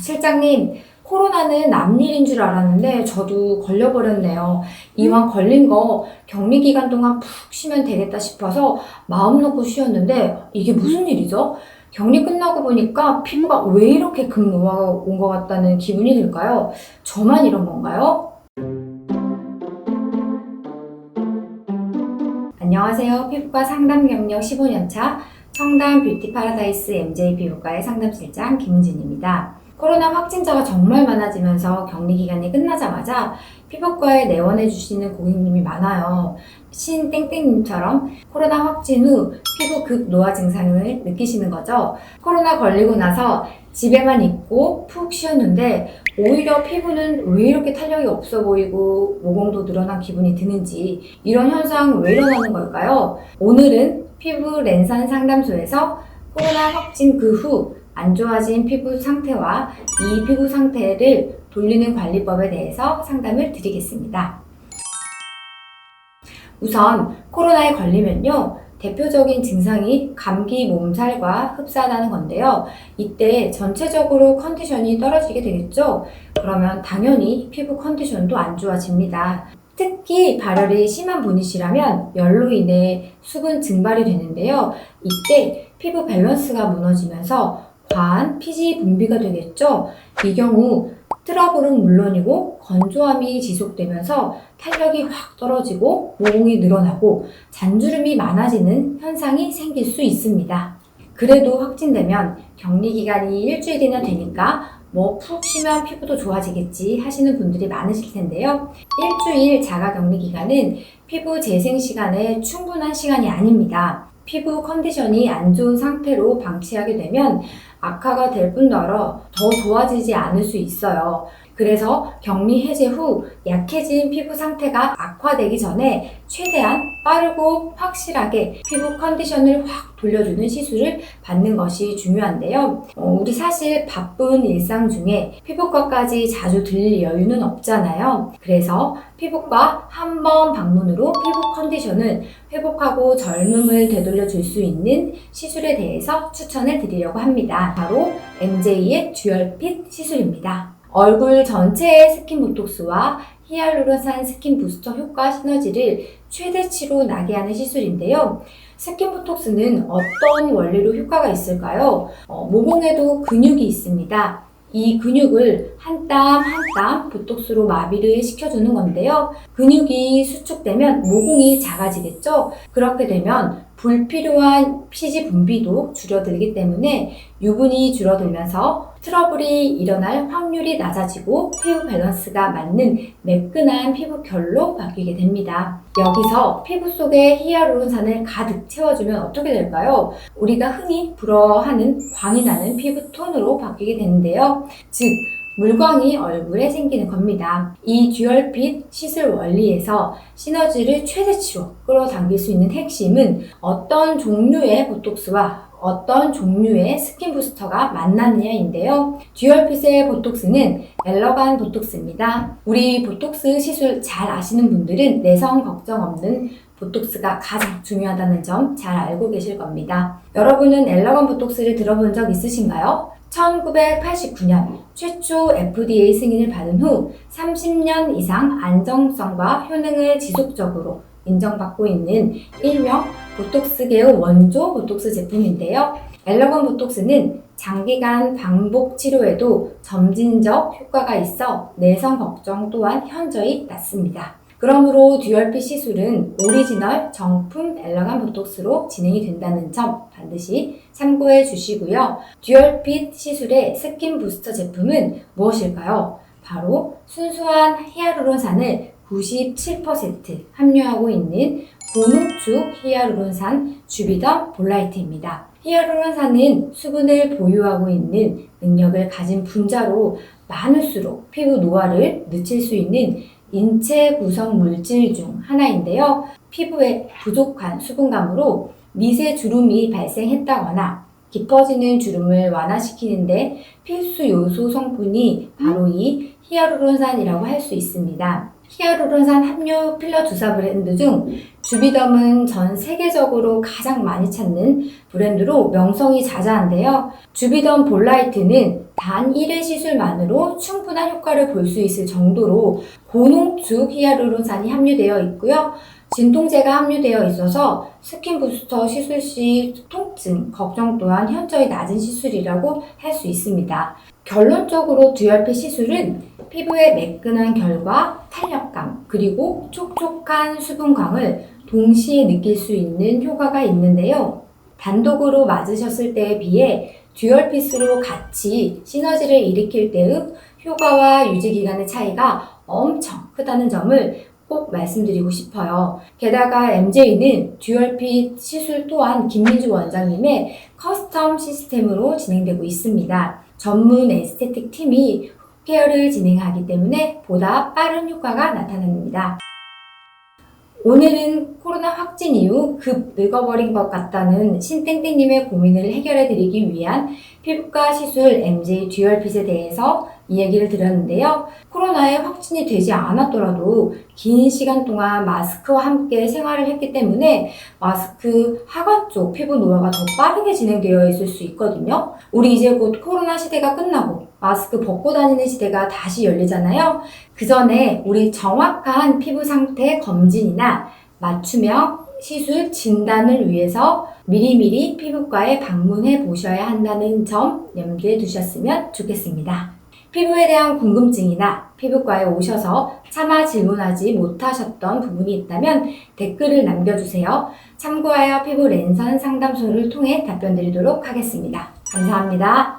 실장님, 코로나는 남일인 줄 알았는데 저도 걸려버렸네요. 이왕 걸린 거 격리 기간 동안 푹 쉬면 되겠다 싶어서 마음 놓고 쉬었는데 이게 무슨 일이죠? 격리 끝나고 보니까 피부가 왜 이렇게 급노화가 온 것 같다는 기분이 들까요? 저만 이런 건가요? 안녕하세요. 피부과 상담 경력 15년차 청담 뷰티 파라다이스 MJ 피부과의 상담실장 김은진입니다. 코로나 확진자가 정말 많아지면서 격리 기간이 끝나자마자 피부과에 내원해 주시는 고객님이 많아요. 신땡땡님처럼 코로나 확진 후 피부 급노화 증상을 느끼시는 거죠. 코로나 걸리고 나서 집에만 있고 푹 쉬었는데 오히려 피부는 왜 이렇게 탄력이 없어 보이고 모공도 늘어난 기분이 드는지, 이런 현상 왜 일어나는 걸까요? 오늘은 피부 렌산 상담소에서 코로나 확진 그 후 안 좋아진 피부 상태와 이 피부 상태를 돌리는 관리법에 대해서 상담을 드리겠습니다. 우선 코로나에 걸리면요, 대표적인 증상이 감기 몸살과 흡사하다는 건데요. 이때 전체적으로 컨디션이 떨어지게 되겠죠? 그러면 당연히 피부 컨디션도 안 좋아집니다. 특히 발열이 심한 분이시라면 열로 인해 수분 증발이 되는데요. 이때 피부 밸런스가 무너지면서 과한 피지 분비가 되겠죠. 이 경우 트러블은 물론이고 건조함이 지속되면서 탄력이 확 떨어지고 모공이 늘어나고 잔주름이 많아지는 현상이 생길 수 있습니다. 그래도 확진되면 격리 기간이 일주일이나 되니까 푹 쉬면 피부도 좋아지겠지 하시는 분들이 많으실 텐데요. 일주일 자가 격리 기간은 피부 재생 시간에 충분한 시간이 아닙니다. 피부 컨디션이 안 좋은 상태로 방치하게 되면 악화가 될 뿐더러 더 좋아지지 않을 수 있어요. 그래서 격리 해제 후 약해진 피부 상태가 악화되기 전에 최대한 빠르고 확실하게 피부 컨디션을 확 돌려주는 시술을 받는 것이 중요한데요. 우리 사실 바쁜 일상 중에 피부과까지 자주 들릴 여유는 없잖아요. 그래서 피부과 한 번 방문으로 피부 컨디션을 회복하고 젊음을 되돌려줄 수 있는 시술에 대해서 추천을 드리려고 합니다. 바로 MJ의 듀얼핏 시술입니다. 얼굴 전체의 스킨 보톡스와 히알루론산 스킨 부스터 효과 시너지를 최대치로 나게 하는 시술인데요. 스킨 보톡스는 어떤 원리로 효과가 있을까요? 모공에도 근육이 있습니다. 이 근육을 한 땀 한 땀 보톡스로 마비를 시켜주는 건데요. 근육이 수축되면 모공이 작아지겠죠? 그렇게 되면 불필요한 피지 분비도 줄어들기 때문에 유분이 줄어들면서 트러블이 일어날 확률이 낮아지고 피부 밸런스가 맞는 매끈한 피부 결로 바뀌게 됩니다. 여기서 피부 속에 히알루론산을 가득 채워주면 어떻게 될까요? 우리가 흔히 부러워하는 광이 나는 피부 톤으로 바뀌게 되는데요. 즉, 물광이 얼굴에 생기는 겁니다. 이 듀얼핏 시술 원리에서 시너지를 최대치로 끌어당길 수 있는 핵심은 어떤 종류의 보톡스와 어떤 종류의 스킨 부스터가 만나느냐인데요. 듀얼핏의 보톡스는 엘러간 보톡스입니다. 우리 보톡스 시술 잘 아시는 분들은 내성 걱정 없는 보톡스가 가장 중요하다는 점 잘 알고 계실 겁니다. 여러분은 엘러간 보톡스를 들어본 적 있으신가요? 1989년 최초 FDA 승인을 받은 후 30년 이상 안정성과 효능을 지속적으로 인정받고 있는 일명 보톡스계의 원조 보톡스 제품인데요. 엘러건 보톡스는 장기간 반복 치료에도 점진적 효과가 있어 내성 걱정 또한 현저히 낮습니다. 그러므로 듀얼핏 시술은 오리지널 정품 엘러간 보톡스로 진행이 된다는 점 반드시 참고해 주시고요. 듀얼핏 시술의 스킨 부스터 제품은 무엇일까요? 바로 순수한 히알루론산을 97% 함유하고 있는 고농축 히알루론산 주비더 볼라이트입니다. 히알루론산은 수분을 보유하고 있는 능력을 가진 분자로 많을수록 피부 노화를 늦출 수 있는 인체 구성 물질 중 하나인데요. 피부에 부족한 수분감으로 미세 주름이 발생했다거나 깊어지는 주름을 완화시키는데 필수 요소 성분이 바로 이 히알루론산이라고 할 수 있습니다. 히알루론산 함유 필러 주사 브랜드 중 주비덤은 전 세계적으로 가장 많이 찾는 브랜드로 명성이 자자한데요. 주비덤 볼라이트는 단 1회 시술만으로 충분한 효과를 볼 수 있을 정도로 고농축 히알루론산이 함유되어 있고요. 진통제가 함유되어 있어서 스킨 부스터 시술 시 통증, 걱정 또한 현저히 낮은 시술이라고 할 수 있습니다. 결론적으로 듀얼피 시술은 피부의 매끈한 결과, 탄력감, 그리고 촉촉한 수분광을 동시에 느낄 수 있는 효과가 있는데요. 단독으로 맞으셨을 때에 비해 듀얼피스로 같이 시너지를 일으킬 때의 효과와 유지기간의 차이가 엄청 크다는 점을 꼭 말씀드리고 싶어요. 게다가 MJ는 듀얼핏 시술 또한 김민주 원장님의 커스텀 시스템으로 진행되고 있습니다. 전문 에스테틱 팀이 케어를 진행하기 때문에 보다 빠른 효과가 나타납니다. 오늘은 코로나 확진 이후 급 늙어버린 것 같다는 신땡땡님의 고민을 해결해 드리기 위한 피부과 시술 MJ 듀얼핏에 대해서 이야기를 드렸는데요. 코로나에 확진이 되지 않았더라도 긴 시간 동안 마스크와 함께 생활을 했기 때문에 마스크 하관 쪽 피부 노화가 더 빠르게 진행되어 있을 수 있거든요. 우리 이제 곧 코로나 시대가 끝나고 마스크 벗고 다니는 시대가 다시 열리잖아요. 그 전에 우리 정확한 피부 상태 검진이나 맞춤형 시술 진단을 위해서 미리미리 피부과에 방문해 보셔야 한다는 점 염두에 두셨으면 좋겠습니다. 피부에 대한 궁금증이나 피부과에 오셔서 차마 질문하지 못하셨던 부분이 있다면 댓글을 남겨주세요. 참고하여 피부 랜선 상담소를 통해 답변 드리도록 하겠습니다. 감사합니다.